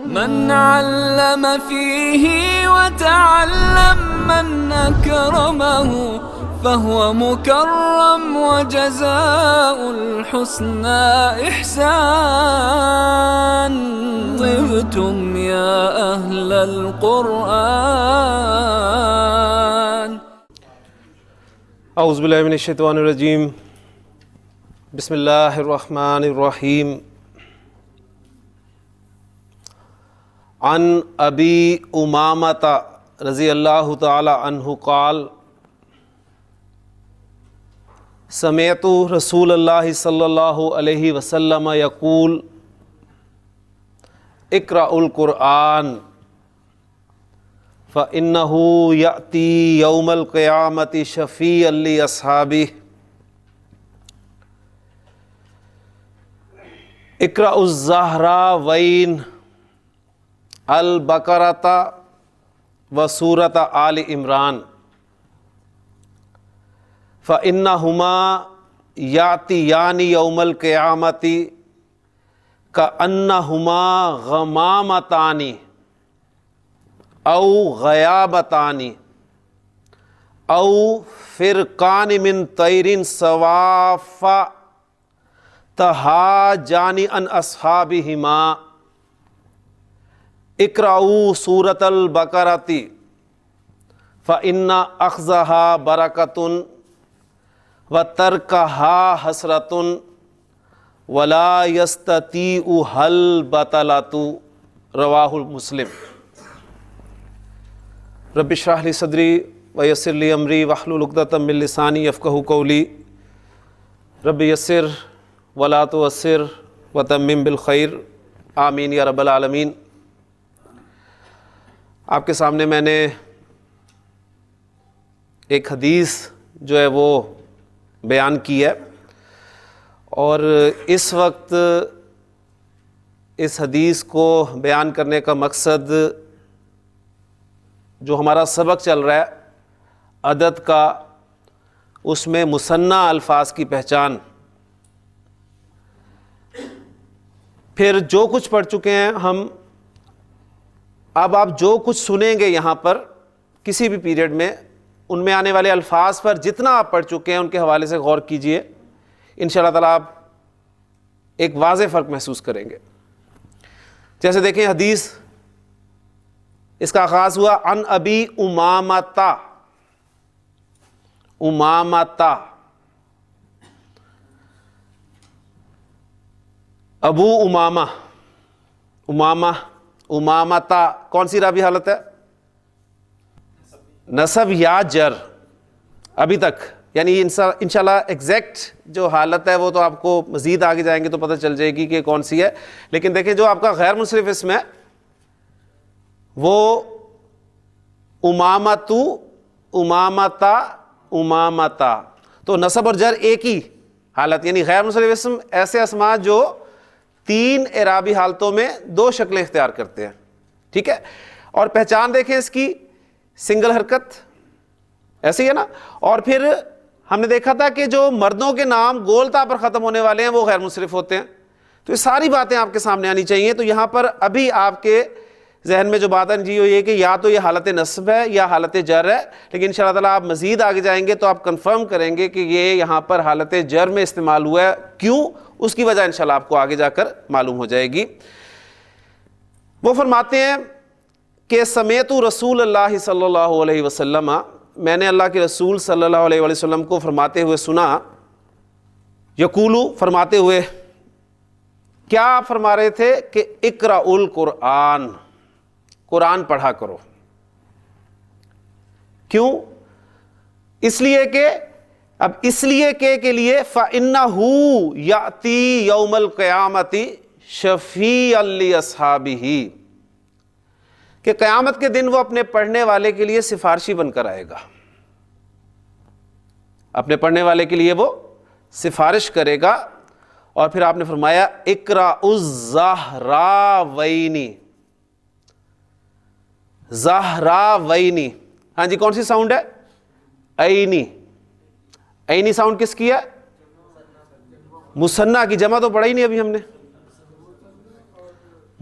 من علم فيه وتعلم من أكرمه فهو مكرم وجزاء الحسنى إحسان. طبتم يا أهل القرآن. اعوذ باللہ من الشیطان الرجیم. بسم اللہ الرحمن الرحیم. عن ابی امامۃ رضی اللہ تعالی عنہ قال سمعت رسول اللہ صلی اللہ علیہ وسلم یقول اقرأوا القرآن فإنه یأتی یوم القیامۃ شفیعا لأصحابہ. اقرأوا الزہراوین البقرۃ و سورۃ آل عمران فإنہما یأتیان یوم القیامۃ کأنہما غمامتان او غیابتان او فرقان من طیر صواف تہاجان عن اصحابہما. اقرأوا سورۃ البقرۃ فإن أخذها برکۃ وترکها حسرۃ ولا یستطیعها البطلۃ. رواہ مسلم. رب اشرح لی صدری ویسر لی امری واحلل عقدۃ من لسانی یفقہوا قولی. رب یسر ولا تعسر وتمم بالخیر. آمین یا رب العالمین. آپ کے سامنے میں نے ایک حدیث جو ہے وہ بیان کی ہے، اور اس وقت اس حدیث کو بیان کرنے کا مقصد جو ہمارا سبق چل رہا ہے عدد کا، اس میں مثنیٰ الفاظ کی پہچان. پھر جو کچھ پڑھ چکے ہیں ہم، اب آپ جو کچھ سنیں گے یہاں پر کسی بھی پیریڈ میں، ان میں آنے والے الفاظ پر جتنا آپ پڑھ چکے ہیں ان کے حوالے سے غور کیجئے. انشاءاللہ تعالیٰ آپ ایک واضح فرق محسوس کریں گے. جیسے دیکھیں حدیث، اس کا آغاز ہوا عن ابی امامۃ. امامۃ، ابو امامہ، امامہ، امامتا. کون سی رابی حالت ہے؟ نصب یا جر. ابھی تک یعنی انشاءاللہ ایگزیکٹ جو حالت ہے وہ تو آپ کو مزید آگے جائیں گے تو پتہ چل جائے گی کہ کون سی ہے. لیکن دیکھیں جو آپ کا غیر منصرف اسم ہے وہ امامتو، امامتا، امامتا. تو نصب اور جر ایک ہی حالت، یعنی غیر منصرف اسم ایسے اسماء جو تین اعرابی حالتوں میں دو شکلیں اختیار کرتے ہیں. ٹھیک ہے. اور پہچان دیکھیں اس کی، سنگل حرکت ایسی ہے نا. اور پھر ہم نے دیکھا تھا کہ جو مردوں کے نام گول تا پر ختم ہونے والے ہیں وہ غیر منصرف ہوتے ہیں. تو یہ ساری باتیں آپ کے سامنے آنی چاہیے. تو یہاں پر ابھی آپ کے ذہن میں جو بات آنی چاہیے وہ یہ کہ یا تو یہ حالت نصب ہے یا حالت جر ہے. لیکن انشاءاللہ تعالیٰ آپ مزید آگے جائیں گے تو آپ کنفرم کریں گے کہ یہ یہاں پر حالت جر میں استعمال ہوا ہے. کیوں؟ اس کی وجہ انشاءاللہ آپ کو آگے جا کر معلوم ہو جائے گی. وہ فرماتے ہیں کہ سمعت رسول اللہ صلی اللہ علیہ وسلم، میں نے اللہ کے رسول صلی اللہ علیہ وسلم کو فرماتے ہوئے سنا. یقولو، فرماتے ہوئے. کیا فرما رہے تھے؟ کہ اقرأوا القرآن، قرآن پڑھا کرو. کیوں؟ اس لیے کہ، اب اس لیے کہ کے لیے فَإِنَّهُ يَأْتِي يَوْمَ الْقِيَامَةِ شَفِيعًا لِأَصْحَابِهِ، کہ قیامت کے دن وہ اپنے پڑھنے والے کے لیے سفارشی بن کر آئے گا. اپنے پڑھنے والے کے لیے وہ سفارش کرے گا. اور پھر آپ نے فرمایا اقرأوا الزہراوین. زہراوین، ہاں جی، کون سی ساؤنڈ ہے؟ عینی. عینی ساؤنڈ کس کی ہے؟ مثنیٰ کی. جمع تو پڑھا ہی نہیں ابھی ہم نے.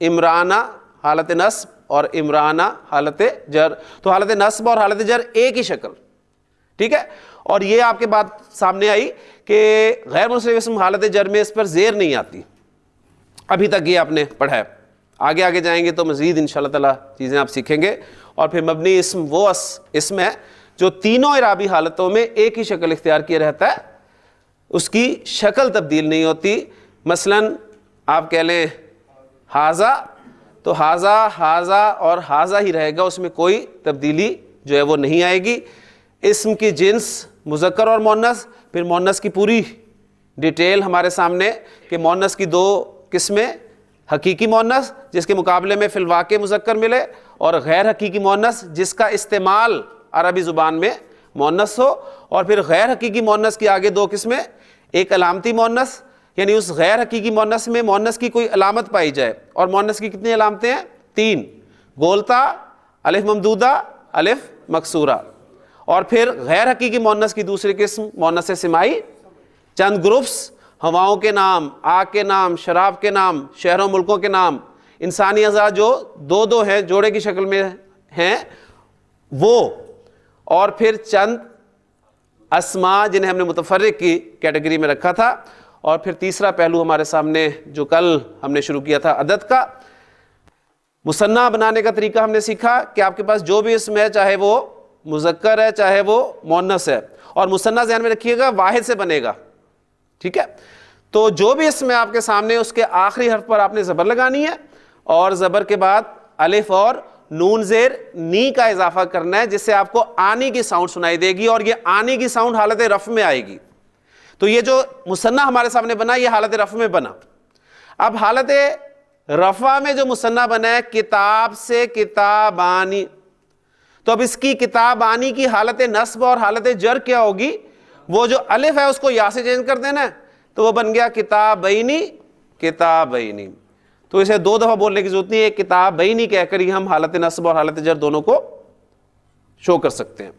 عمرانہ حالت نصب اور عمرانہ حالت جر. تو حالت نصب اور حالت جر ایک ہی شکل, ٹھیک ہے. اور یہ آپ کے بات سامنے آئی کہ غیر منصرف اسم حالت جر میں اس پر زیر نہیں آتی. ابھی تک یہ آپ نے پڑھا ہے, آگے جائیں گے تو مزید انشاءاللہ تعالی چیزیں آپ سیکھیں گے. اور پھر مبنی اسم وہ اسم ہے جو تینوں اعرابی حالتوں میں ایک ہی شکل اختیار کیے رہتا ہے, اس کی شکل تبدیل نہیں ہوتی. مثلا آپ کہہ لیں ہاذا, تو ہاذا اور ہاذا ہی رہے گا, اس میں کوئی تبدیلی جو ہے وہ نہیں آئے گی. اسم کی جنس مذکر اور مؤنث, پھر مؤنث کی پوری ڈیٹیل ہمارے سامنے کہ مؤنث کی دو قسمیں, حقیقی مؤنث جس کے مقابلے میں فی الواقع مذکر ملے, اور غیر حقیقی مؤنث جس کا استعمال عربی زبان میں مؤنث ہو. اور پھر غیر حقیقی مؤنث کی آگے دو قسمیں, ایک علامتی مؤنث یعنی اس غیر حقیقی مؤنث میں مؤنث کی کوئی علامت پائی جائے, اور مؤنث کی کتنی علامتیں ہیں؟ 3, گولتا, الف ممدودہ, الف مکسورہ. اور پھر غیر حقیقی مؤنث کی دوسری قسم مؤنث سمائی, چند گروپس, ہواؤں کے نام, آگ کے نام, شراب کے نام, شہروں ملکوں کے نام, انسانی اعضاء جو دو ہیں جوڑے کی شکل میں ہیں وہ, اور پھر چند اسماء جنہیں ہم نے متفرق کی کیٹیگری میں رکھا تھا. اور پھر تیسرا پہلو ہمارے سامنے جو کل ہم نے شروع کیا تھا عدد کا, مثنیٰ بنانے کا طریقہ ہم نے سیکھا کہ آپ کے پاس جو بھی اسم ہے چاہے وہ مذکر ہے چاہے وہ مؤنث ہے, اور مثنیٰ ذہن میں رکھیے گا واحد سے بنے گا, ٹھیک ہے. تو جو بھی اسم ہے آپ کے سامنے اس کے آخری حرف پر آپ نے زبر لگانی ہے, اور زبر کے بعد الف اور نون زیر نی کا اضافہ کرنا ہے, جس سے آپ کو آنی کی ساؤنڈ سنائی دے گی, اور یہ آنی کی ساؤنڈ حالت رفع میں آئے گی. تو یہ جو مثنیٰ ہمارے سامنے بنا یہ حالت رفع میں بنا. اب حالت رفع میں جو مثنیٰ بنا ہے کتاب سے کتابانی, تو اب اس کی کتابانی کی حالت نصب اور حالت جر کیا ہوگی؟ وہ جو الف ہے اس کو یا سے چینج کر دینا ہے, تو وہ بن گیا کتابینی کتابینی. تو اسے 2 دفعہ بولنے کی ضرورت نہیں ہے, کتابینی کہہ کر ہی ہم حالت نصب اور حالت جر دونوں کو شو کر سکتے ہیں.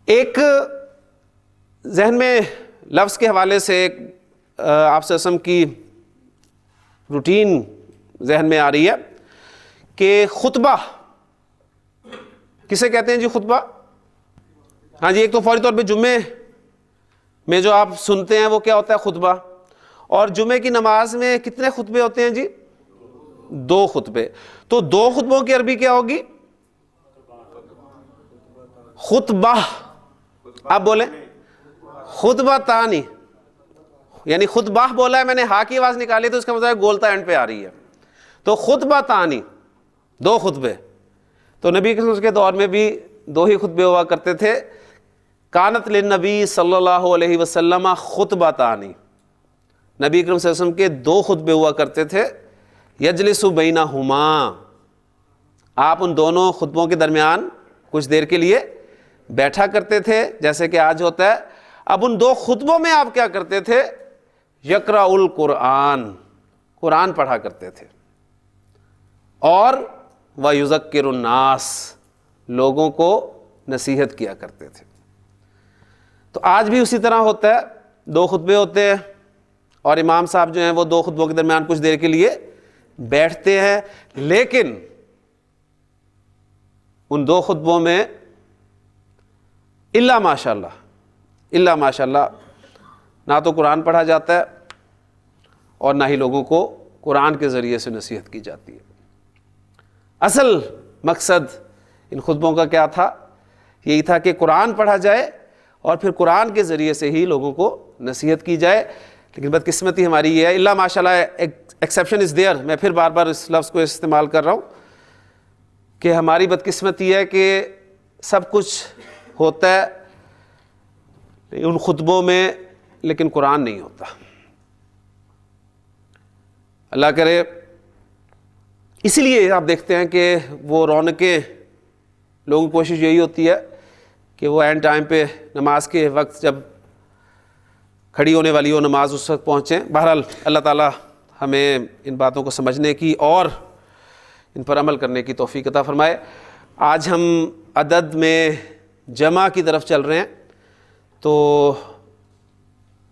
ایک ذہن میں لفظ کے حوالے سے آپ سے قسم کی روٹین ذہن میں آ رہی ہے کہ خطبہ کسے کہتے ہیں جی؟ خطبہ, ہاں جی, ایک تو فوری طور پہ جمعے میں جو آپ سنتے ہیں وہ کیا ہوتا ہے؟ خطبہ. اور جمعے کی نماز میں کتنے خطبے ہوتے ہیں جی؟ 2 خطبے. تو 2 خطبوں کی عربی کیا ہوگی؟ خطبہ. آپ بولیں خطبہ تانی, یعنی خطبہ بولا ہے میں نے, ہا کی آواز نکالی تو اس کا مطلب ہے گولتا اینڈ پہ آ رہی ہے. تو خطبہ تانی 2 خطبے. تو نبی کے کے دور میں بھی 2 ہی خطبے ہوا کرتے تھے. کانت للنبی صلی اللہ علیہ وسلم خطبہ تانی, نبی کریم صلی اللہ علیہ وسلم کے 2 خطبے ہوا کرتے تھے. یجلس بینہما, آپ ان دونوں خطبوں کے درمیان کچھ دیر کے لیے بیٹھا کرتے تھے جیسے کہ آج ہوتا ہے. اب ان 2 خطبوں میں آپ کیا کرتے تھے؟ یقرأ القرآن, قرآن پڑھا کرتے تھے, اور وَيُذَكِّرُ النَّاسَ, لوگوں کو نصیحت کیا کرتے تھے. تو آج بھی اسی طرح ہوتا ہے, 2 خطبے ہوتے ہیں اور امام صاحب جو ہیں وہ 2 خطبوں کے درمیان کچھ دیر کے لیے بیٹھتے ہیں, لیکن ان 2 خطبوں میں الا ماشاءاللہ نہ تو قرآن پڑھا جاتا ہے اور نہ ہی لوگوں کو قرآن کے ذریعے سے نصیحت کی جاتی ہے. اصل مقصد ان خطبوں کا کیا تھا؟ یہی تھا کہ قرآن پڑھا جائے اور پھر قرآن کے ذریعے سے ہی لوگوں کو نصیحت کی جائے. لیکن بدقسمتی ہماری یہ ہے, الا ماشاءاللہ ایکسیپشن از دیئر, میں پھر بار بار اس لفظ کو استعمال کر رہا ہوں کہ ہماری بدقسمتی ہے کہ سب کچھ ہوتا ہے ان خطبوں میں لیکن قرآن نہیں ہوتا. اللہ کرے. اسی لیے آپ دیکھتے ہیں کہ وہ رونقیں, لوگوں کی کوشش یہی ہوتی ہے کہ وہ اینڈ ٹائم پہ نماز کے وقت جب کھڑی ہونے والی ہو نماز اس وقت پہنچیں. بہرحال اللہ تعالیٰ ہمیں ان باتوں کو سمجھنے کی اور ان پر عمل کرنے کی توفیق عطا فرمائے. آج ہم عدد میں جمع کی طرف چل رہے ہیں. تو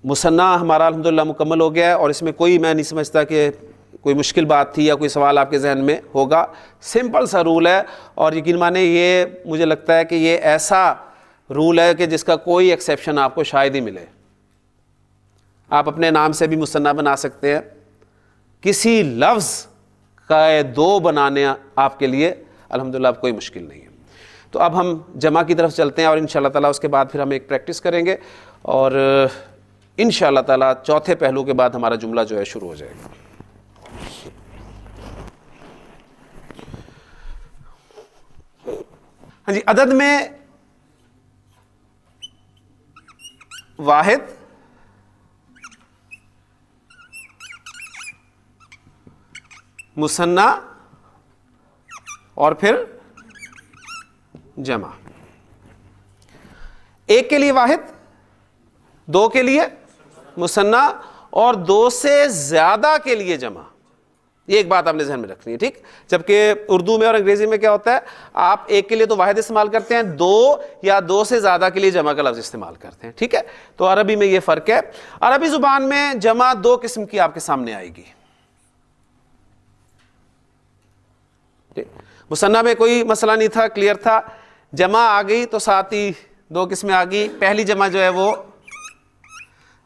مثنیٰ ہمارا الحمدللہ مکمل ہو گیا ہے, اور اس میں کوئی میں نہیں سمجھتا کہ کوئی مشکل بات تھی یا کوئی سوال آپ کے ذہن میں ہوگا. سمپل سا رول ہے, اور یقین مانیں یہ مجھے لگتا ہے کہ یہ ایسا رول ہے کہ جس کا کوئی ایکسیپشن آپ کو شاید ہی ملے. آپ اپنے نام سے بھی مثنیٰ بنا سکتے ہیں, کسی لفظ کا 2 بنانے آپ کے لیے الحمدللہ اب کوئی مشکل نہیں ہے. تو اب ہم جمع کی طرف چلتے ہیں, اور انشاءاللہ تعالیٰ اس کے بعد پھر ہم ایک پریکٹس کریں گے, اور انشاءاللہ تعالیٰ چوتھے پہلو کے بعد ہمارا جملہ جو ہے شروع ہو جائے گا. ہاں جی, عدد میں واحد, مثنیٰ اور پھر جمع. 1 کے لیے واحد, 2 کے لیے مثنیٰ, اور 2 سے زیادہ کے لیے جمع. یہ ایک بات آپ نے ذہن میں رکھنی ہے, ٹھیک. جبکہ اردو میں اور انگریزی میں کیا ہوتا ہے, آپ 1 کے لیے تو واحد استعمال کرتے ہیں, 2 یا 2 سے زیادہ کے لیے جمع کا لفظ استعمال کرتے ہیں, ٹھیک ہے. تو عربی میں یہ فرق ہے. عربی زبان میں جمع 2 قسم کی آپ کے سامنے آئے گی. مثنیٰ میں کوئی مسئلہ نہیں تھا, کلیئر تھا. جمع آ گئی تو ساتھ ہی 2 قسمیں آ گئی. پہلی جمع جو ہے وہ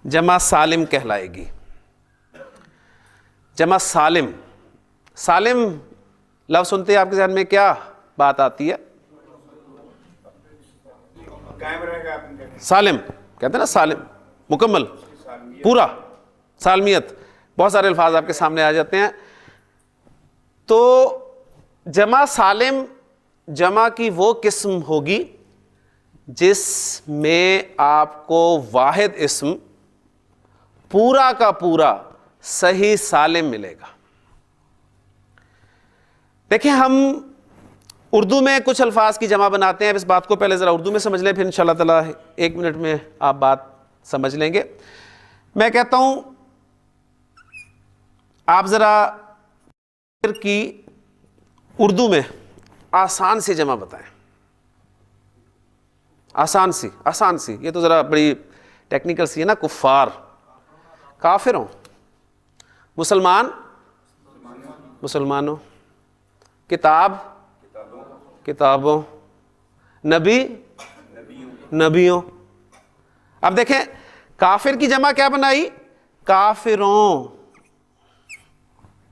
جمع سالم کہلائے گی. جمع سالم, سالم لفظ سنتے آپ کے ذہن میں کیا بات آتی ہے؟ سالم کہتے ہیں نا, سالم مکمل, پورا, سالمیت, بہت سارے الفاظ آپ کے سامنے آ جاتے ہیں. تو جمع سالم جمع کی وہ قسم ہوگی جس میں آپ کو واحد اسم پورا کا پورا صحیح سالم ملے گا. دیکھیں, ہم اردو میں کچھ الفاظ کی جمع بناتے ہیں. اب اس بات کو پہلے ذرا اردو میں سمجھ لیں, پھر انشاءاللہ تعالیٰ 1 منٹ میں آپ بات سمجھ لیں گے. میں کہتا ہوں آپ ذرا کی اردو میں آسان سی جمع بتائیں. آسان سی, یہ تو ذرا بڑی ٹیکنیکل سی ہے نا. کفار, کافروں, مسلمان, مسلمانوں, کتاب, کتابوں, نبی, نبیوں. اب دیکھیں, کافر کی جمع کیا بنائی؟ کافروں.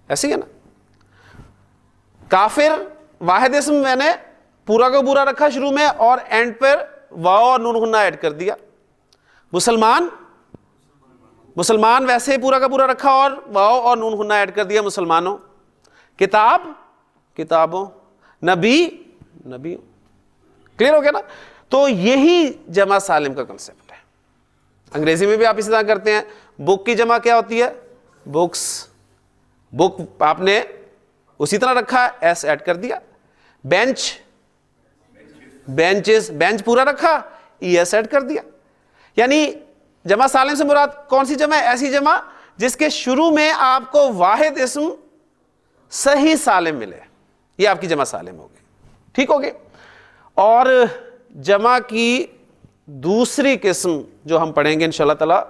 ایسی ہے نا. کافر واحد اسم میں نے پورا کا پورا رکھا شروع میں, اور اینڈ پر واو اور نون غنہ ایڈ کر دیا. مسلمان, مسلمان ویسے ہی پورا کا پورا رکھا اور واو اور نون غنہ ایڈ کر دیا, مسلمانوں. کتاب, کتابوں. نبی, نبیوں. کلیئر ہو گیا نا. تو یہی جمع سالم کا کنسپٹ ہے. انگریزی میں بھی آپ اسی طرح کرتے ہیں. بک کی جمع کیا ہوتی ہے؟ بکس. بک آپ نے اسی طرح رکھا, ایس ایڈ کر دیا. بینچ, بینچز, بینچ پورا رکھا, ای ایس ایڈ کر دیا. یعنی جمع سالم سے مراد کون سی جمع ہے؟ ایسی جمع جس کے شروع میں آپ کو واحد اسم صحیح سالم ملے, یہ آپ کی جمع سالم ہوگی. ٹھیک ہوگی. اور جمع کی دوسری قسم جو ہم پڑھیں گے انشاءاللہ تعالی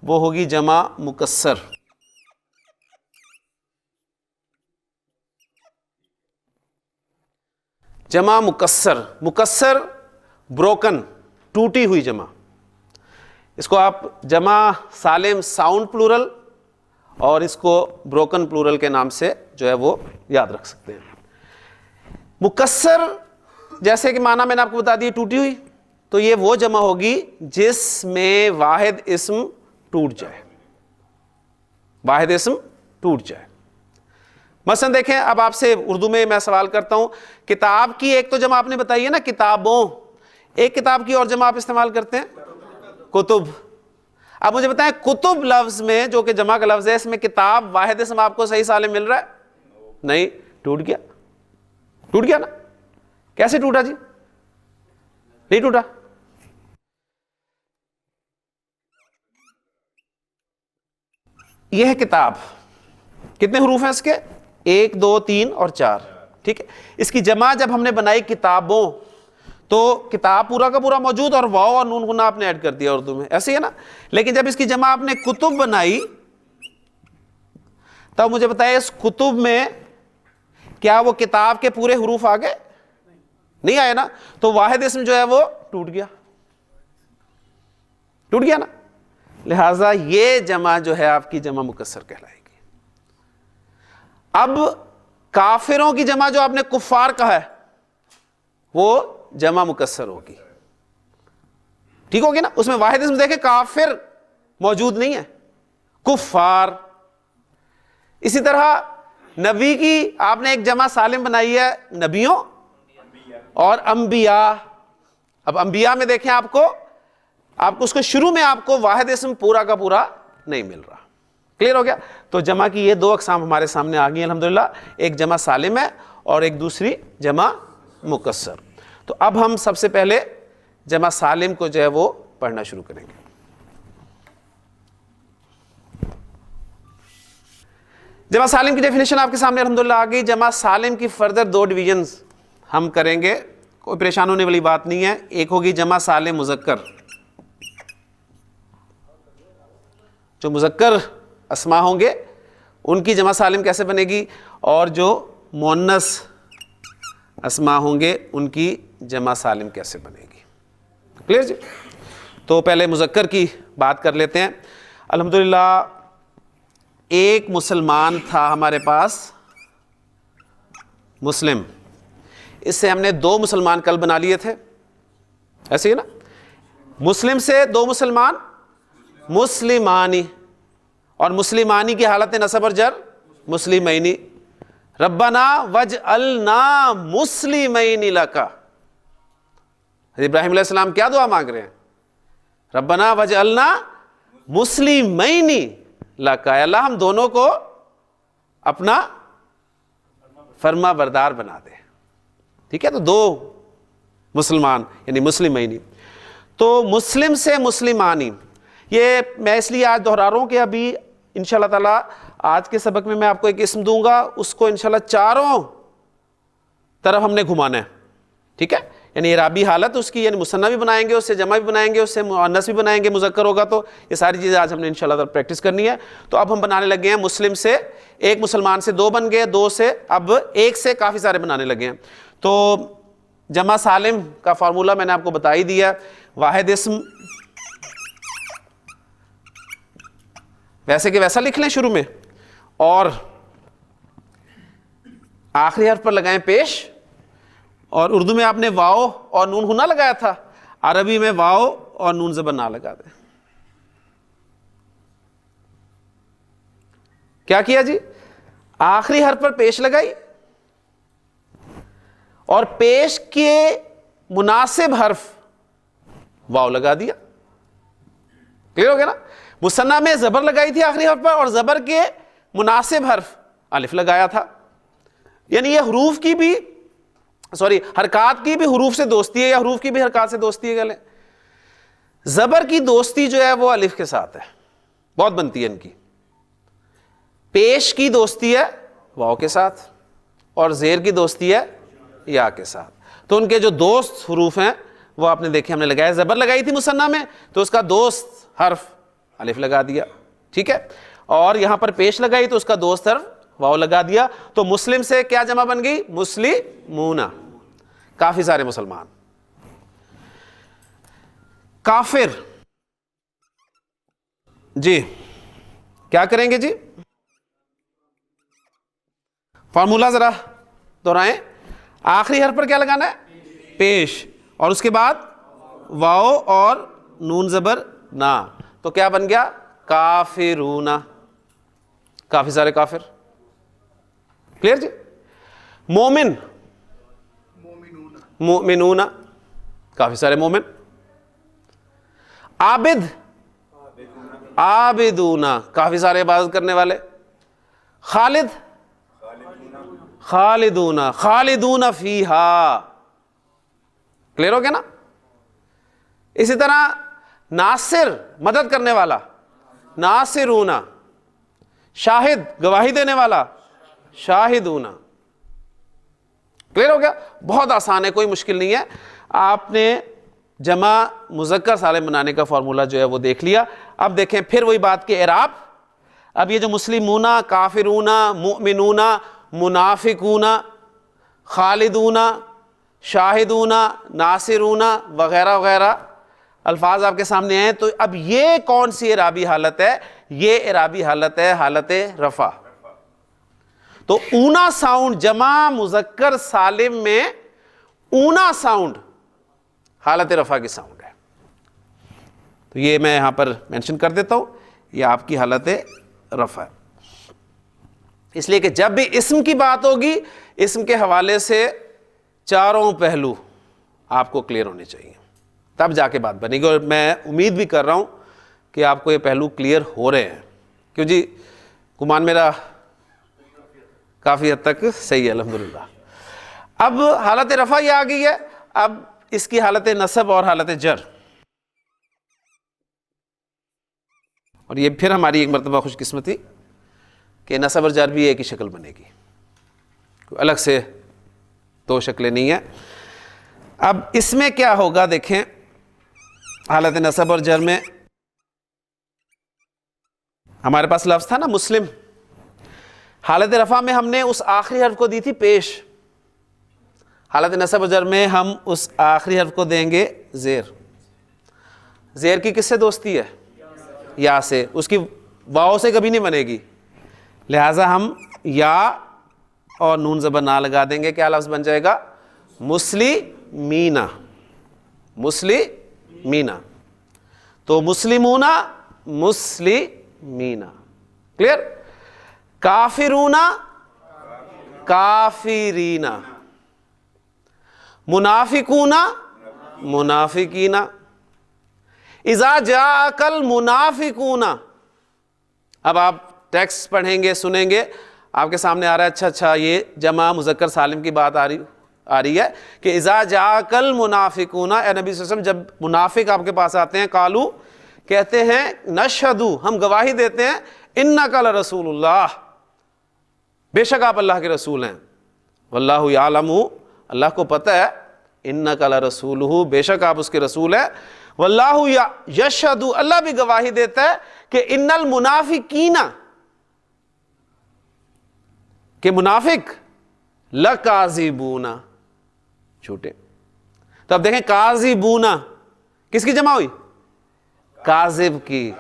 وہ ہوگی جمع مکسر. جمع مکسر, مکسر بروکن, ٹوٹی ہوئی جمع. اس کو آپ جمع سالم ساؤنڈ پلورل اور اس کو بروکن پلورل کے نام سے جو ہے وہ یاد رکھ سکتے ہیں. مکسر جیسے کہ معنی میں نے آپ کو بتا دی, ٹوٹی ہوئی, تو یہ وہ جمع ہوگی جس میں واحد اسم ٹوٹ جائے, واحد اسم ٹوٹ جائے. مثلا دیکھیں, اب آپ سے اردو میں میں سوال کرتا ہوں, کتاب کی ایک تو جمع آپ نے بتائی ہے نا, کتابوں. ایک کتاب کی اور جمع آپ استعمال کرتے ہیں, کتب. اب مجھے بتائیں, کتب لفظ میں جو کہ جمع کا لفظ ہے, اس میں کتاب واحد اسم آپ کو صحیح سالم مل رہا ہے؟ نہیں, ٹوٹ گیا. ٹوٹ گیا نا. کیسے ٹوٹا جی؟ نہیں ٹوٹا. یہ ہے کتاب. کتنے حروف ہیں اس کے؟ 1 2 3 اور 4. ٹھیک ہے. اس کی جمع جب ہم نے بنائی کتابوں, تو کتاب پورا کا پورا موجود اور واو اور نون غنہ آپ نے ایڈ کر دیا اردو میں, ایسے ہی ہے نا. لیکن جب اس کی جمع آپ نے کتب بنائی تب مجھے بتائیں اس کتب میں کیا وہ کتاب کے پورے حروف آ گئے؟ نہیں آئے نا. تو واحد اسم جو ہے وہ ٹوٹ گیا نا. لہذا یہ جمع جو ہے آپ کی جمع مکسر کہلائے گی. اب کافروں کی جمع جو آپ نے کفار کہا ہے وہ جمع مکسر ہوگی. ٹھیک ہوگی نا. اس میں واحد اسم دیکھیں کافر موجود نہیں ہے, کفار. اسی طرح نبی کی آپ نے ایک جمع سالم بنائی ہے نبیوں اور انبیاء. اب انبیاء میں دیکھیں آپ کو اس کو شروع میں آپ کو واحد اسم پورا کا پورا نہیں مل رہا. کلیئر ہو گیا. تو جمع کی یہ دو اقسام ہمارے سامنے آ گئی الحمدللہ, ایک جمع سالم ہے اور ایک دوسری جمع مکسر. تو اب ہم سب سے پہلے جمع سالم کو جو ہے وہ پڑھنا شروع کریں گے. جمع سالم کی ڈیفینیشن آپ کے سامنے الحمدللہ آ گئی. جمع سالم کی فردر دو ڈویژنز ہم کریں گے, کوئی پریشان ہونے والی بات نہیں ہے. ایک ہوگی جمع سالم مذکر, جو مذکر اسماء ہوں گے ان کی جمع سالم کیسے بنے گی, اور جو مؤنث اسماء ہوں گے ان کی جمع سالم کیسے بنے گی. کلیئر جی. تو پہلے مذکر کی بات کر لیتے ہیں. الحمدللہ ایک مسلمان تھا ہمارے پاس, مسلم. اس سے ہم نے دو مسلمان کل بنا لیے تھے, ایسے ہی نا. مسلم سے دو مسلمان مسلمانی, اور مسلمانی کی حالت نصب اور جر مسلمینی. ربنا وجعلنا مسلمین لک. ابراہیم علیہ السلام کیا دعا مانگ رہے ہیں؟ ربنا وجعلنا مسلمین لک, اے اللہ ہم دونوں کو اپنا فرما بردار بنا دے. ٹھیک ہے, تو دو مسلمان یعنی مسلمینی. تو مسلم سے مسلمانی, یہ میں اس لیے آج دہرا رہا ہوں کہ ابھی انشاءاللہ تعالیٰ آج کے سبق میں آپ کو ایک اسم دوں گا, اس کو انشاءاللہ چاروں طرف ہم نے گھمانا ہے. ٹھیک ہے, یعنی اعرابی حالت اس کی, یعنی مثنیٰ بھی بنائیں گے, اس سے جمع بھی بنائیں گے, اس سے مؤنث بھی بنائیں گے, مذکر ہوگا. تو یہ ساری چیزیں آج ہم نے انشاءاللہ تعالیٰ پریکٹس کرنی ہے. تو اب ہم بنانے لگے ہیں مسلم سے, ایک مسلمان سے دو بن گئے, دو سے اب ایک سے کافی سارے بنانے لگے ہیں. تو جمع سالم کا فارمولہ میں نے آپ کو بتا ہی دیا. واحد اسم ویسے کہ ویسا لکھ لیں شروع میں, اور آخری حرف پر لگائیں پیش. اور اردو میں آپ نے واو اور نون ہنا لگایا تھا, عربی میں واو اور نون زبر نہ لگا دیں. کیا کیا جی؟ آخری حرف پر پیش لگائی اور پیش کے مناسب حرف واو لگا دیا. کلیئر ہو گیا نا. مثنیٰ میں زبر لگائی تھی آخری حرف پر, اور زبر کے مناسب حرف الف لگایا تھا. یعنی یہ حروف کی بھی حرکات کی بھی حروف سے دوستی ہے, یا حروف کی بھی حرکات سے دوستی ہے. گلے زبر کی دوستی جو ہے وہ الف کے ساتھ ہے, بہت بنتی ہے ان کی. پیش کی دوستی ہے واو کے ساتھ, اور زیر کی دوستی ہے یا کے ساتھ. تو ان کے جو دوست حروف ہیں وہ آپ نے دیکھے ہم نے لگایا. زبر لگائی تھی مثنیٰ میں تو اس کا دوست حرف الف لگا دیا. ٹھیک ہے, اور یہاں پر پیش لگائی تو اس کا دوست حرف واو لگا دیا. تو مسلم سے کیا جمع بن گئی؟ مسلمون, کافی سارے مسلمان. کافر جی کیا کریں گے جی؟ فارمولہ ذرا دہرائیں. آخری حرف پر کیا لگانا ہے؟ پیش, اور اس کے بعد واو اور نون زبر نا. تو کیا بن گیا؟ کافرون, کافی سارے کافر. کلیئر جی. مومن مومنون, کافی سارے مومن. عابد عابدون, کافی سارے عبادت کرنے والے. خالد خالدون خالدون فیہا. کلیئر ہو گیا نا. اسی طرح ناصر مدد کرنے والا, ناصرون. شاہد گواہی دینے والا, شاہدون. کلیئر ہو گیا. بہت آسان ہے, کوئی مشکل نہیں ہے. آپ نے جمع مذکر سالم بنانے کا فارمولہ جو ہے وہ دیکھ لیا. اب دیکھیں پھر وہی بات کہ اعراب, اب یہ جو مسلمون، کافرون، مؤمنون، منافقون، خالدون، شاہدون، ناصرون وغیرہ وغیرہ الفاظ آپ کے سامنے ہیں، تو اب یہ کون سی اعرابی حالت ہے؟ یہ اعرابی حالت ہے حالت رفع. تو اونا ساؤنڈ جمع مذکر سالم میں اونا ساؤنڈ حالت رفع کی ساؤنڈ ہے. تو یہ میں یہاں پر مینشن کر دیتا ہوں، یہ آپ کی حالت رفع ہے. اس لیے کہ جب بھی اسم کی بات ہوگی، اسم کے حوالے سے چاروں پہلو آپ کو کلیئر ہونے چاہیے، تب جا کے بات بنے گی. اور میں امید بھی کر رہا ہوں کہ آپ کو یہ پہلو کلیئر ہو رہے ہیں. کیوں جی؟ گمان میرا کافی حد تک صحیح ہے الحمدللہ. اب حالت رفع یہ آ گئی ہے، اب اس کی حالت نصب اور حالت جر. اور یہ پھر ہماری ایک مرتبہ خوش قسمتی کہ نصب اور جر بھی ایک ہی شکل بنے گی، کوئی الگ سے دو شکلیں نہیں ہیں. اب اس میں کیا ہوگا دیکھیں، حالت نصب اور جر میں ہمارے پاس لفظ تھا نا مسلم، حالت رفع میں ہم نے اس آخری حرف کو دی تھی پیش، حالت نصب و جر میں ہم اس آخری حرف کو دیں گے زیر. زیر کی کس سے دوستی ہے؟ یا سے، اس کی واؤ سے کبھی نہیں بنے گی، لہٰذا ہم یا اور نون زبر نہ لگا دیں گے. کیا لفظ بن جائے گا؟ مسلمینا. مسلمینا. تو مسلمون، مسلمینا. کلیئر؟ کافرون، کافرینا. منافقون، منافقین. اذا جاءک المنافقون. اب آپ ٹیکسٹ پڑھیں گے، سنیں گے، آپ کے سامنے آ رہا ہے اچھا یہ جمع مذکر سالم کی بات آ رہی ہے کہ اذا جاءک المنافقون. اے نبی صلی اللہ علیہ وسلم جب منافق آپ کے پاس آتے ہیں، قالو کہتے ہیں، نشہدو ہم گواہی دیتے ہیں، انک لرسول اللہ بے شک آپ اللہ کے رسول ہیں. واللہ یعلم اللہ کو پتہ ہے، انک لرسولہ بے شک آپ اس کے رسول ہیں. واللہ یشہد اللہ بھی گواہی دیتا ہے کہ ان المنافقین کہ منافق لکاذبون جھوٹے. تو اب دیکھیں کاذبون کس کی جمع ہوئی؟ کاذب کی.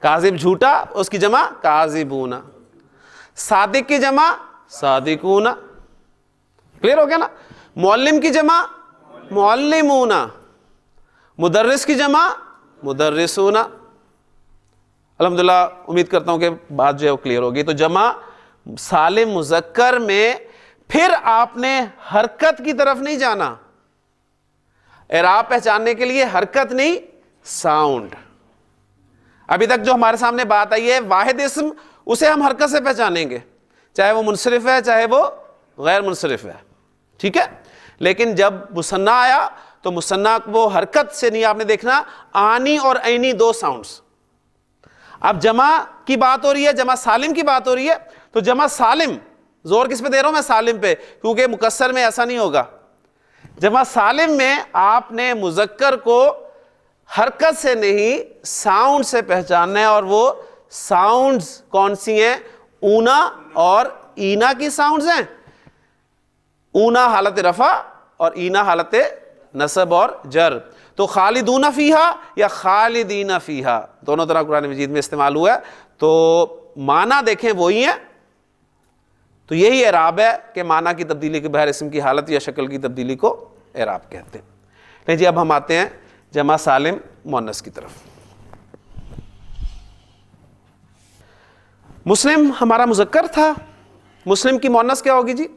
کاذب جھوٹا، اس کی جمع کاذبون. صادق کی جمع صادقون. کلیئر ہو گیا نا؟ معلم کی جمع معلمون. مدرس کی جمع مدرسون. الحمدللہ امید کرتا ہوں کہ بات جو ہے وہ کلیئر ہوگی. تو جمع سالم مذکر میں پھر آپ نے حرکت کی طرف نہیں جانا. اعراب پہچاننے کے لیے حرکت نہیں، ساؤنڈ. ابھی تک جو ہمارے سامنے بات آئی ہے واحد اسم، اسے ہم حرکت سے پہچانیں گے، چاہے وہ منصرف ہے چاہے وہ غیر منصرف ہے. ٹھیک ہے؟ لیکن جب مثنیٰ آیا تو مثنیٰ وہ حرکت سے نہیں آپ نے دیکھنا، آنی اور عینی دو ساؤنڈز. اب جمع کی بات ہو رہی ہے، جمع سالم کی بات ہو رہی ہے، تو جمع سالم زور کس پہ دے رہا ہوں میں؟ سالم پہ، کیونکہ مکسر میں ایسا نہیں ہوگا. جمع سالم میں آپ نے مذکر کو حرکت سے نہیں ساؤنڈ سے پہچاننا ہے. اور وہ ساؤنڈز کون سی ہیں؟ اونا اور اینا کی ساؤنڈز ہیں. اونا حالت رفع اور اینا حالت نصب اور جر. تو خالدون فیہا یا خالدین فیہا دونوں طرح قرآن مجید میں استعمال ہوا ہے. تو معنی دیکھیں وہی ہیں. تو یہی اعراب ہے کہ معنی کی تبدیلی کے بغیر اسم کی حالت یا شکل کی تبدیلی کو اعراب کہتے ہیں. لیکن جی اب ہم آتے ہیں جمع سالم مؤنث کی طرف. مسلم ہمارا مذکر تھا، مسلم کی مؤنث کیا ہوگی جی؟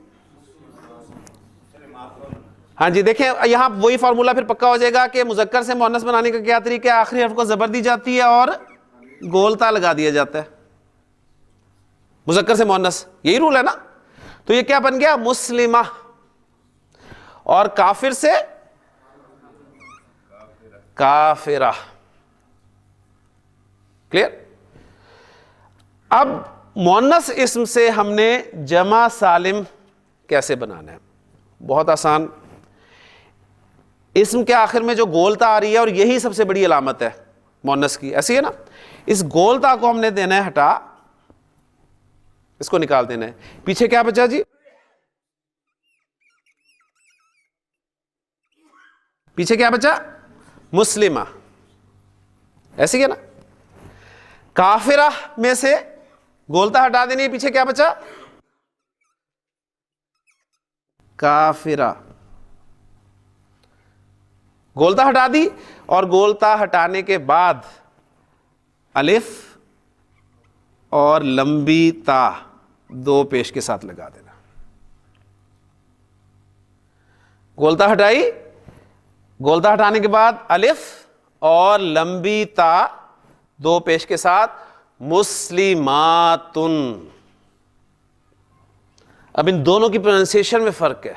ہاں جی دیکھیں یہاں وہی فارمولا پھر پکا ہو جائے گا کہ مذکر سے مؤنث بنانے کا کیا طریقہ ہے؟ آخری حرف کو زبر دی جاتی ہے اور گولتا لگا دیا جاتا ہے. مذکر سے مؤنث یہی رول ہے نا. تو یہ کیا بن گیا؟ مسلمہ. اور کافر سے کافرہ. کلیئر؟ اب مؤنث اسم سے ہم نے جمع سالم کیسے بنانا ہے؟ بہت آسان. اسم کے آخر میں جو گولتا آ رہی ہے، اور یہی سب سے بڑی علامت ہے مؤنث کی، ایسی ہے نا، اس گولتا کو ہم نے دینا ہے ہٹا. اس کو نکال دینا ہے. پیچھے کیا بچا جی؟ پیچھے کیا بچا؟ مسلمہ. ایسے کیا نا؟ کافرہ میں سے گولتا ہٹا دینی ہے, پیچھے کیا بچا؟ کافرہ. گولتا ہٹا دی, اور گولتا ہٹانے کے بعد الف اور لمبی تا دو پیش کے ساتھ لگا دینا. گولتا ہٹائی, گولتا ہٹانے کے بعد الف اور لمبی تا دو پیش کے ساتھ مسلماتن. اب ان دونوں کی پروننسیشن میں فرق ہے.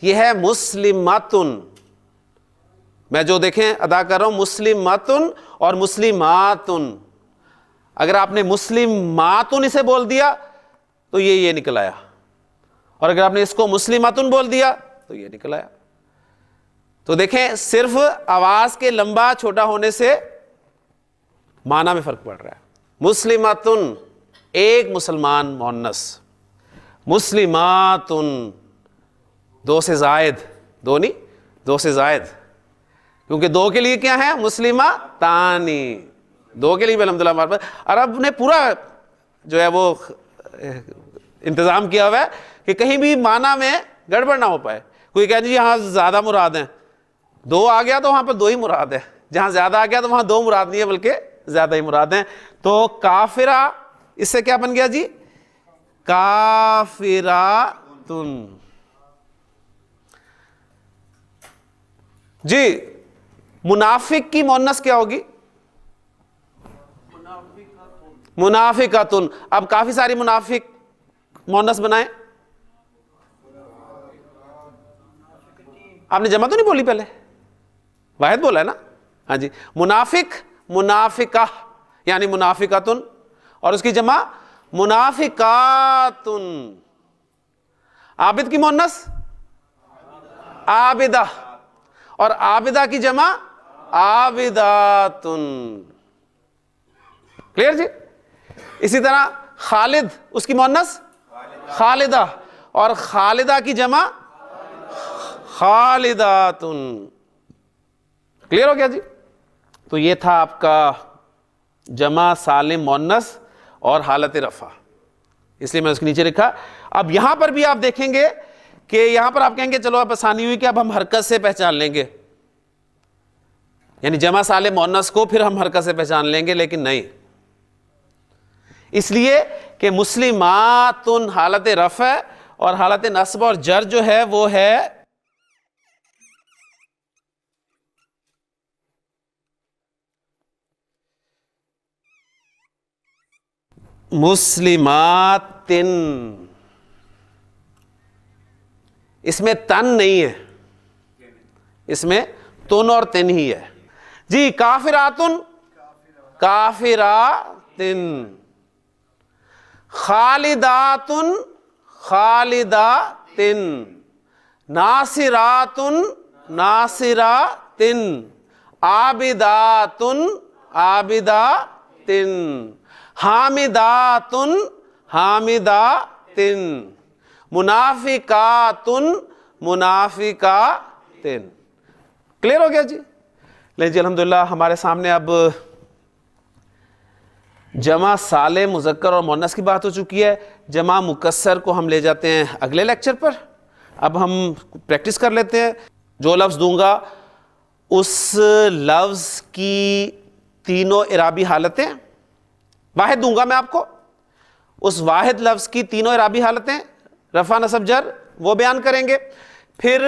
یہ ہے مسلماتن, میں جو دیکھیں ادا کر رہا ہوں مسلماتن اور مسلماتن. اگر آپ نے مسلماتن اسے بول دیا تو یہ نکل آیا, اور اگر آپ نے اس کو مسلماتن بول دیا تو یہ نکل آیا. تو دیکھیں صرف آواز کے لمبا چھوٹا ہونے سے معنی میں فرق پڑ رہا ہے. مسلماتن ایک مسلمان مؤنث, مسلماتن دو سے زائد, دو نہیں, دو سے زائد, کیونکہ دو کے لیے کیا ہے؟ مسلمہ تانی. دو کے لیے بھی الحمدللہ ہمارے پاس عرب نے پورا جو ہے وہ انتظام کیا ہوا ہے کہ کہیں بھی معنی میں گڑبڑ نہ ہو پائے. کوئی کہہ جی یہاں زیادہ مراد ہیں, دو آ گیا تو وہاں پہ دو ہی مراد ہے, جہاں زیادہ آ گیا تو وہاں دو مراد نہیں ہے بلکہ زیادہ ہی مراد ہیں. تو کافرہ اس سے کیا بن گیا جی؟ کافراتن. جی منافق کی مؤنث کیا ہوگی؟ منافقاتن. اب کافی ساری منافق مؤنث بنائیں. آپ نے جمع تو نہیں بولی پہلے, واحد بولا ہے نا؟ ہاں جی. منافق منافقہ یعنی منافقاتن, اور اس کی جمع منافقاتن. عابد کی مؤنث عابدہ, اور عابدہ کی جمع عابداتن. کلیئر جی؟ اسی طرح خالد, اس کی مؤنث خالدہ, اور خالدہ کی جمع خالداتن. کلیئر ہو گیا جی؟ تو یہ تھا آپ کا جمع سالم مؤنث اور حالت رفع, اس لیے میں اس کے نیچے لکھا. اب یہاں پر بھی آپ دیکھیں گے کہ یہاں پر آپ کہیں گے چلو اب آسانی ہوئی کہ اب ہم حرکت سے پہچان لیں گے, یعنی جمع سالم مؤنث کو پھر ہم حرکت سے پہچان لیں گے, لیکن نہیں. اس لیے کہ مسلماتن حالت رفع اور حالت نصب اور جر جو ہے وہ ہے مسلماتن. اس میں تن نہیں ہے, اس میں تن اور تن ہی ہے. جی کافراتن کافراتن, خالداتن خالداتن, ناصراتن ناصراتن, عابداتن عابداتن, حامداتن حامداتن, منافقاتن منافقاتن. کلیئر ہو گیا جی؟ لیکن جی الحمدللہ ہمارے سامنے اب جمع سالم مذکر اور مؤنث کی بات ہو چکی ہے. جمع مکسر کو ہم لے جاتے ہیں اگلے لیکچر پر. اب ہم پریکٹس کر لیتے ہیں. جو لفظ دوں گا اس لفظ کی تینوں اعرابی حالتیں, واحد دوں گا میں آپ کو, اس واحد لفظ کی تینوں اعرابی حالتیں رفع نصب جر وہ بیان کریں گے. پھر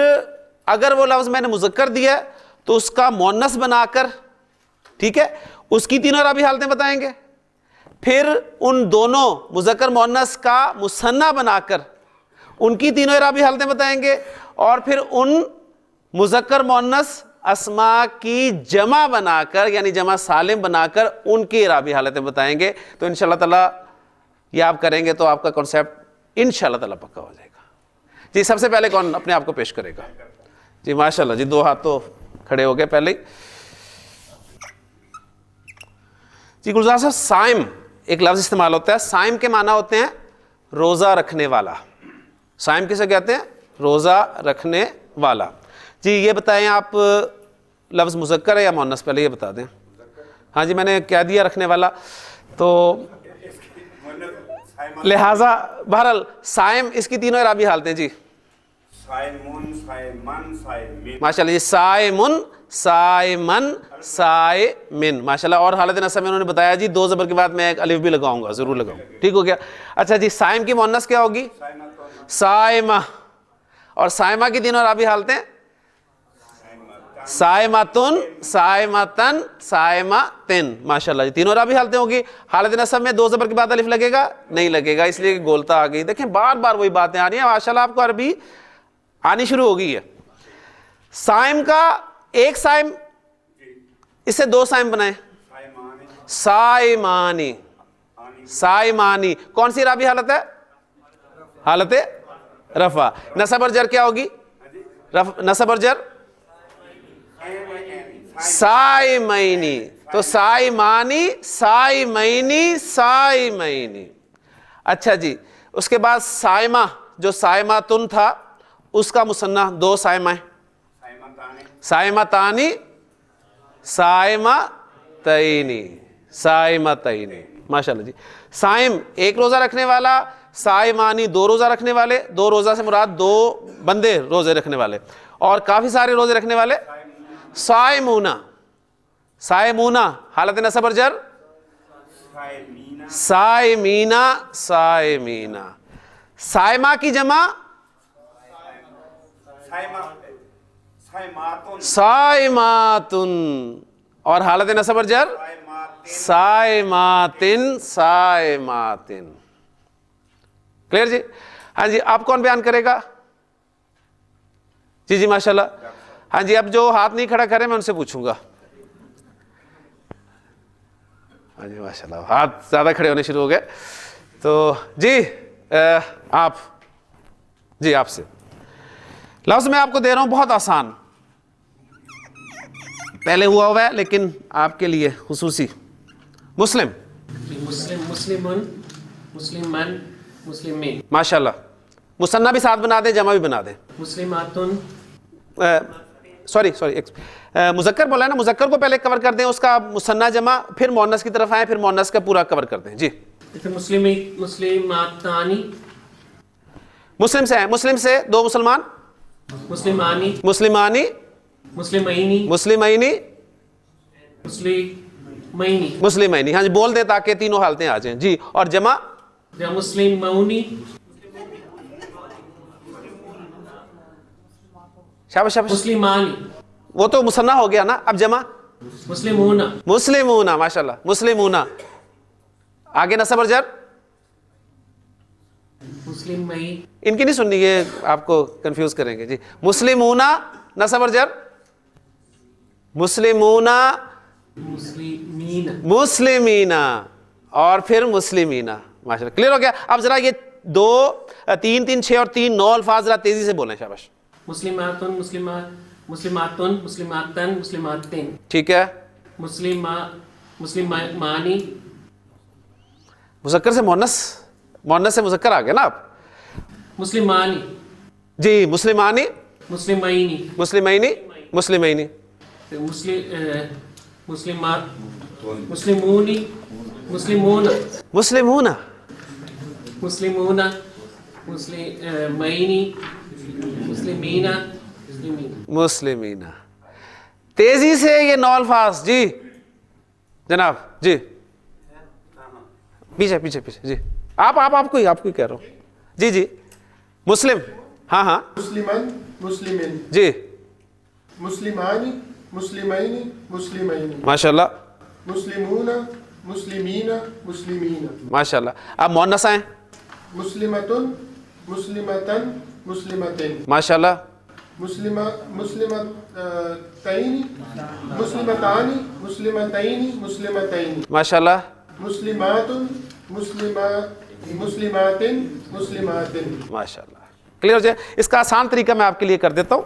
اگر وہ لفظ میں نے مذکر دیا تو اس کا مؤنث بنا کر, ٹھیک ہے, اس کی تینوں اعرابی حالتیں بتائیں گے. پھر ان دونوں مذکر مؤنث کا مثنیٰ بنا کر ان کی تینوں اعرابی حالتیں بتائیں گے. اور پھر ان مذکر مؤنث اسماء کی جمع بنا کر یعنی جمع سالم بنا کر ان کی اعرابی حالتیں بتائیں گے. تو انشاءاللہ تعالیٰ یہ آپ کریں گے تو آپ کا کنسیپٹ انشاءاللہ تعالیٰ پکا ہو جائے گا. جی سب سے پہلے کون اپنے آپ کو پیش کرے گا؟ جی ماشاءاللہ جی, دو ہاتھ تو کھڑے ہو گئے پہلے ہی. جی گلزار صاحب, سائم ایک لفظ استعمال ہوتا ہے. سائم کے معنی ہوتے ہیں روزہ رکھنے والا. صائم کسے کہتے ہیں؟ روزہ رکھنے والا. جی یہ بتائیں آپ لفظ مذکر ہے یا مؤنث؟ پہلے یہ بتا دیں. ہاں جی میں نے کہہ دیا رکھنے والا، تو لہٰذا بہرحال صائم اس کی تینوں اعرابی حالتیں. جی ماشاء اللہ. جی صائمن، صائمن، صائمن، ماشاء اللہ. اور حالت نصب میں انہوں نے بتایا جی 2 زبر کے بعد میں ایک الف بھی لگاؤں گا، ضرور لگاؤں. ٹھیک ہو گیا. اچھا جی صائم کی مؤنث کیا ہوگی؟ صائمہ. اور صائمہ کی تینوں اعرابی حالتیں؟ صائمتن، صائمتن، صائمتن. ماشاء اللہ. جی تینوں اعرابی حالتیں ہوگی. حالت نصب میں 2 زبر کے بعد الف لگے گا؟ نہیں لگے گا، اس لیے کہ گولتا آ گئی. دیکھیں بار بار وہی باتیں آ رہی ہیں. ماشاء اللہ آپ کو عربی آنی شروع ہو گئی ہے. صائم کا ایک صائم، اس سے 2 صائم بنائیں. صائمانی، صائمانی. کون سی اعرابی حالت ہے؟ حالت رفع. نصب اور جر کیا ہوگی؟ نصب اور جر صائمینی. تو صائمانی، صائمینی، صائمینی. اچھا جی اس کے بعد صائمہ جو صائماتن تھا اس کا مثنیٰ 2 صائمہ ہیں. صائمتانی، صائمتینی، صائمتینی. ماشاء اللہ. جی صائم ایک روزہ رکھنے والا، صائمانی 2 روزہ رکھنے والے. 2 روزہ سے مراد 2 بندے روزے رکھنے والے، اور کافی سارے روزے رکھنے والے صائمونا. صائمونا حالت نصب اور جر صائمینا، صائمینا. صائمہ کی جمع صائماتن، اور حالت نصب اور جر صائماتن، صائماتن. کلیئر جی؟ ہاں جی آپ کون بیان کرے گا؟ جی جی ماشاءاللہ. ہاں جی اب جو ہاتھ نہیں کھڑا کرے میں ان سے پوچھوں گا. ہاں جی ماشاءاللہ ہاتھ زیادہ کھڑے ہونے شروع ہو گئے. تو جی آپ، جی آپ سے لفظ میں آپ کو دے رہا ہوں بہت آسان، پہلے ہوا ہے لیکن آپ کے لیے خصوصی. مسلم، مسلم، مسلمن، مسلمن، مسلمین. ماشاءاللہ. مثنیٰ بھی ساتھ بنا دیں، جمع بھی بنا دیں. مسلماتن، سوری مذکر بولا ہے نا، مذکر کو پہلے کور کر دیں، اس کا مثنیٰ جمع، پھر مؤنث کی طرف آئیں، پھر مؤنث کا پورا کور کر دیں. جی مسلماتانی، مسلم سے ہیں، مسلم سے 2 مسلمان، مسلمانی، مسلمانی، مسلمینی، مسلمینی، مسلمینی. مسلمینی. ہاں جی بول دیں تاکہ تینوں حالتیں آ جائیں. جی اور جمع یا مسلمونی. شاباش شاباش. مسلمانی، وہ تو مثنیٰ ہو گیا نا، اب جمع مسلمون، مسلمون. ماشاءاللہ. مسلمون. آگے نصب اور جر مسلمین. ان کی نہیں سننی، یہ آپ کو کنفیوز کریں گے. جی مسلمون نصب اور جر مسلمون، مسلمین، مسلمین، اور پھر مسلمین. ماشاءاللہ کلیئر ہو گیا. اب ذرا یہ 2 3 3 6 اور 3 9 الفاظ ذرا تیزی سے بولیں. شاباش. مسلماتن، مسلماتن، مسلماتن، مسلماتن. ٹھیک ہے. مسلمانی، مذکر سے مؤنث، مؤنث سے مذکر آ گیا نا آپ. مسلمانی. جی مسلمانی، مسلمینی، مسلمینی، مسلمینی. مسلمونی، مسلمون، مسلمون، مسلمون، مسلمینی، مسلمین، مسلمین. مسلمین. تیزی سے یہ 9 الفاظ. جی جناب. جی پیچھے پیچھے پیچھے. جی آپ کو ہی کہہ رہا ہوں. جی جی مسلم. ہاں ہاں. مسلمن، مسلمین. جی مسلمانی، مسلمین، مسلمین. ماشاءاللہ. مسلمون، مسلمین، مسلمین. ماشاءاللہ. اب مؤنث آئیں. مسلمتن، مسلمتن، مسلمتین. ماشاءاللہ. مسلمتین، مسلمتانی، مسلمتین، مسلمتین. ماشاءاللہ. مسلماتن، مسلماتن، مسلماتن. ماشاءاللہ. کلیئر ہو جائے. اس کا آسان طریقہ میں آپ کے لیے کر دیتا ہوں.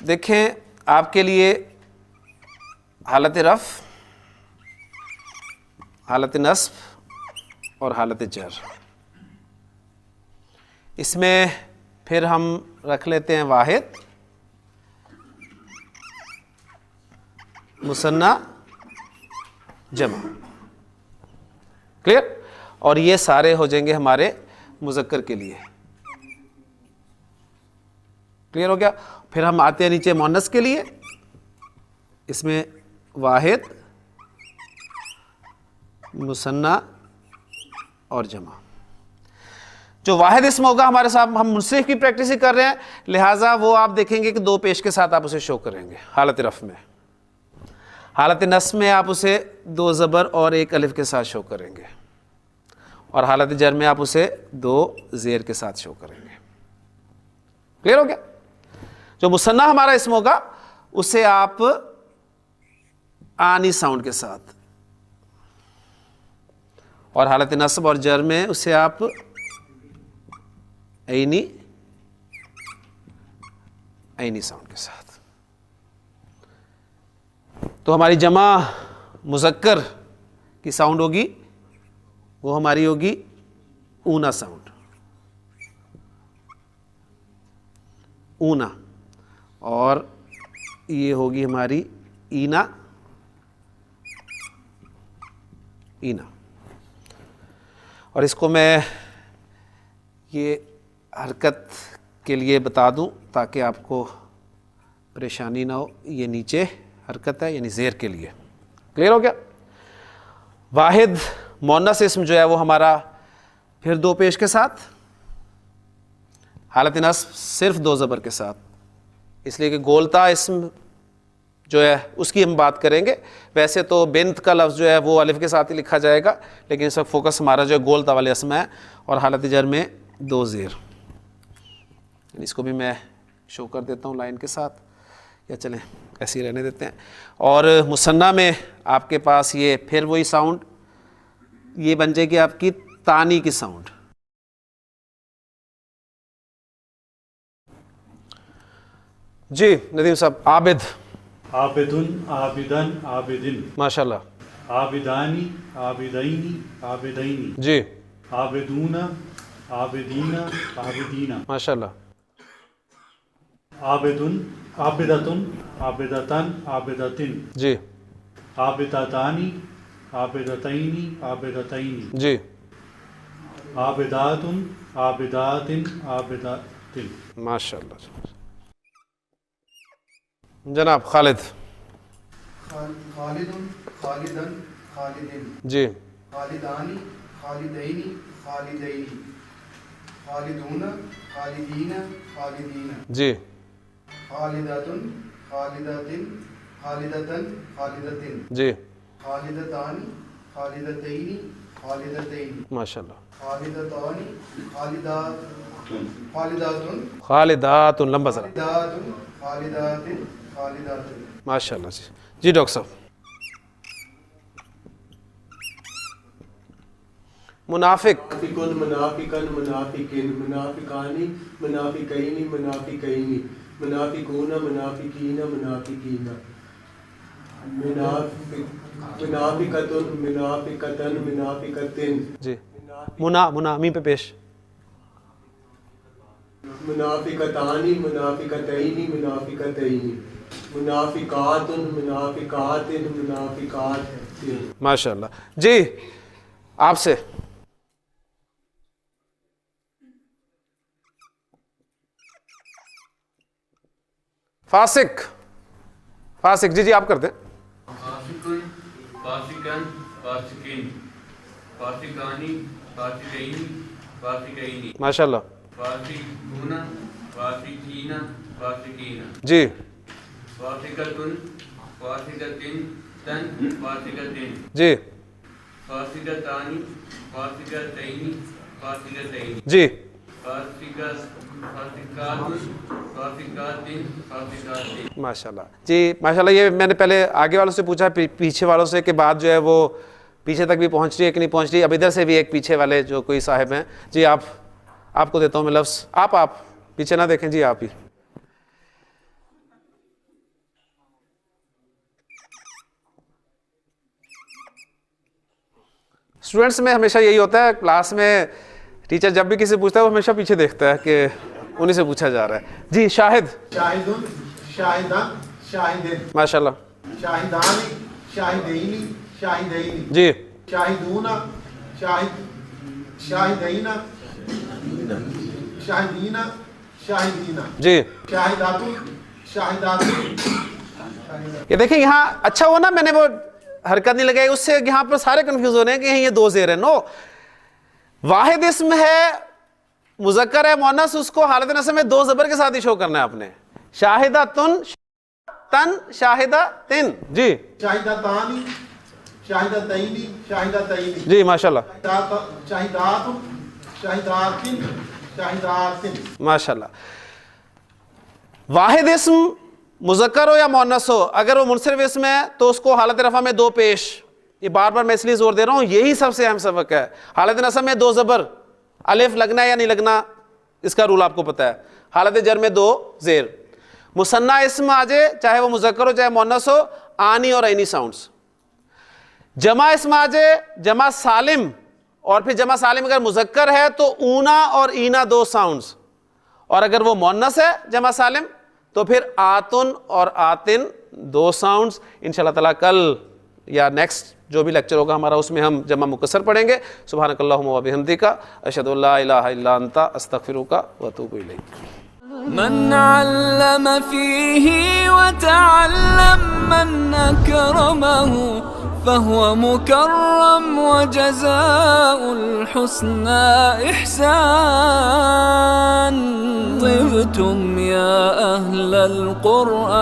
دیکھیں آپ کے لیے حالت رفع، حالت نصب اور حالت جر. اس میں پھر ہم رکھ لیتے ہیں واحد، مثنیٰ، جمع. کلیئر؟ اور یہ سارے ہو جائیں گے ہمارے مذکر کے لیے. کلیئر ہو گیا؟ پھر ہم آتے ہیں نیچے مؤنث کے لیے. اس میں واحد، مثنیٰ اور جمع. جو واحد اسم ہوگا ہمارے ساتھ، ہم منصرف کی پریکٹس ہی کر رہے ہیں، لہٰذا وہ آپ دیکھیں گے کہ 2 پیش کے ساتھ آپ اسے شو کریں گے حالت رفع میں. حالت نصب میں آپ اسے 2 زبر اور 1 الف کے ساتھ شو کریں گے، اور حالت جر میں آپ اسے 2 زیر کے ساتھ شو کریں گے. کلیئر ہو گیا؟ جو مثنیٰ ہمارا اسم ہوگا اسے آپ آنی ساؤنڈ کے ساتھ، اور حالت نصب اور جر میں اسے آپ عینی ساؤنڈ کے ساتھ. تو ہماری جمع مذکر کی ساؤنڈ ہوگی، وہ ہماری ہوگی اونا ساؤنڈ، اونا. اور یہ ہوگی ہماری اینا، اینا. اور اس کو میں یہ حرکت کے لیے بتا دوں تاکہ آپ کو پریشانی نہ ہو. یہ نیچے حرکت ہے، یعنی زیر کے لیے. کلیئر ہو گیا؟ واحد مؤنث اسم جو ہے وہ ہمارا پھر 2 پیش کے ساتھ، حالت نصب صرف 2 زبر کے ساتھ، اس لیے کہ گولتا اسم جو ہے اس کی ہم بات کریں گے. ویسے تو بنت کا لفظ جو ہے وہ الف کے ساتھ ہی لکھا جائے گا، لیکن اس وقت فوکس ہمارا جو ہے گولتا والے اسم ہے. اور حالت جر میں 2 زیر. اس کو بھی میں شو کر دیتا ہوں لائن کے ساتھ، یا چلیں ایسے ہی رہنے دیتے ہیں. اور مثنیٰ میں آپ کے پاس یہ پھر وہی ساؤنڈ، یہ بن جائے گی آپ کی تانی کی ساؤنڈ. جی ندیم صاحب. عابد، عابدن، عابدن، عابدن. ماشاء اللہ. عابدانی، عابدینی، عابدینی. جی. عابدون، عابدین، عابدین. ماشاء اللہ. عابدن، عابدتن، عابدتن، عابدتن. جی. عابدتانی، عابدتینی، عابدتینی. جی. عابداتن، عابداتن، عابداتن. ماشاء اللہ. جناب خالد. خالدن، خالدن، خالدن. جی. خالدانی، خالدینی، خالدینی. خالدون، خالدین، خالدین. جی. خالداتن، خالداتن، خالدتن، خالدتن. جی. خالدتانی، خالدتینی، خالدتین. ماشاء اللہ. خالدتانی، خالدات، خالداتن، خالدات. لمبا ذرا. خالداتن، خالداتن، خالداتن. ماشاء اللہ. جی. جی ڈاکٹر صاحب. منافق. منافقن، منافقن، منافقین، منافقانی، منافقینی، منافقینی، منافقون، منافقین، منافقین. منافقتن، منافقتن، منافقتن. جی. منا میم پہ پیش. منافقتانی، منافقتینی، منافقتینی. منافقات، منافقات، منافقات. ماشاء اللہ. جی آپ سے. فاسق. فاسق. جی آپ کر دیں. فاسقن، فاسقن، فاسقین، فاسقانی، فاسقینی، فاسقینی. ماشاء اللہ. فاسقون، فاسقین، فاسقین. جی. فاسقتن، فاسقتن، تن، فاسقتن. جی. فاسقتانی، فاسقتینی، فاسقتین. جی. ماشاء اللہ. جی ماشاء اللہ. یہ میں نے پہلے آگے والوں سے پوچھا، پیچھے والوں سے کہ بات جو ہے وہ پیچھے تک بھی پہنچ رہی ہے کہ نہیں پہنچ رہی. اب ادھر سے بھی ایک پیچھے والے جو کوئی صاحب ہیں. جی آپ کو دیتا ہوں میں لفظ. آپ پیچھے نہ دیکھیں. جی آپ ہی. اسٹوڈنٹس میں ہمیشہ یہی ہوتا ہے، کلاس میں ٹیچر جب بھی کسی پوچھتا ہے وہ ہمیشہ پیچھے دیکھتا ہے کہ انہیں سے پوچھا جا رہا ہے. جی شاہد. شاہدن شاہدان شاہدین ماشاء اللہ. شاہدانی شاہدینی شاہدینی جی. شاہدون شاہدینا شاہدینا شاہدینا جی. شاہدات شاہدات. یہ دیکھیں یہاں اچھا ہوا نا میں نے وہ حرکت نہیں لگائی، اس سے یہاں پر سارے کنفیوز ہو رہے ہیں کہ یہ دو زیر ہیں. نو، واحد اسم ہے، مذکر ہے، مؤنث، اس کو حالت نصب میں دو زبر کے ساتھ ہی شو کرنا ہے آپ نے. شاہداتن تن شاہداتن. جی. شاہدتانی شاہدتینی شاہدتینی. جی ماشاء اللہ. شاہدات شاہداتن شاہداتن. ماشاء اللہ. واحد اسم مذکر ہو یا مؤنث ہو، اگر وہ منصرف اسم ہے تو اس کو حالت رفع میں دو پیش. یہ بار بار میں اس لیے زور دے رہا ہوں، یہی سب سے اہم سبق ہے. حالت نصب میں دو زبر، الف لگنا ہے یا نہیں لگنا اس کا رول آپ کو پتہ ہے. حالت جر میں دو زیر. مثنیٰ اسم آ جائے چاہے وہ مذکر ہو چاہے مؤنث ہو، آنی اور عینی ساؤنڈز. جمع اسم آ جائے، جمع سالم، اور پھر جمع سالم اگر مذکر ہے تو اونا اور اینا دو ساؤنڈز، اور اگر وہ مؤنث ہے جمع سالم تو پھر آتن اور آتن دو ساؤنڈز. انشاءاللہ تعالیٰ کل یا نیکسٹ جو بھی لیکچر ہوگا ہمارا اس میں ہم جمع مکسر پڑھیں گے. سبحانک اللہم و بحمدک، اشہد ان لا الہ الا انت، استغفرک و اتوب الیک. من علم فيه وتعلم من أكرمه فهو مكرم وجزاء الحسنى إحسان. طبتم يا أهل القرآن.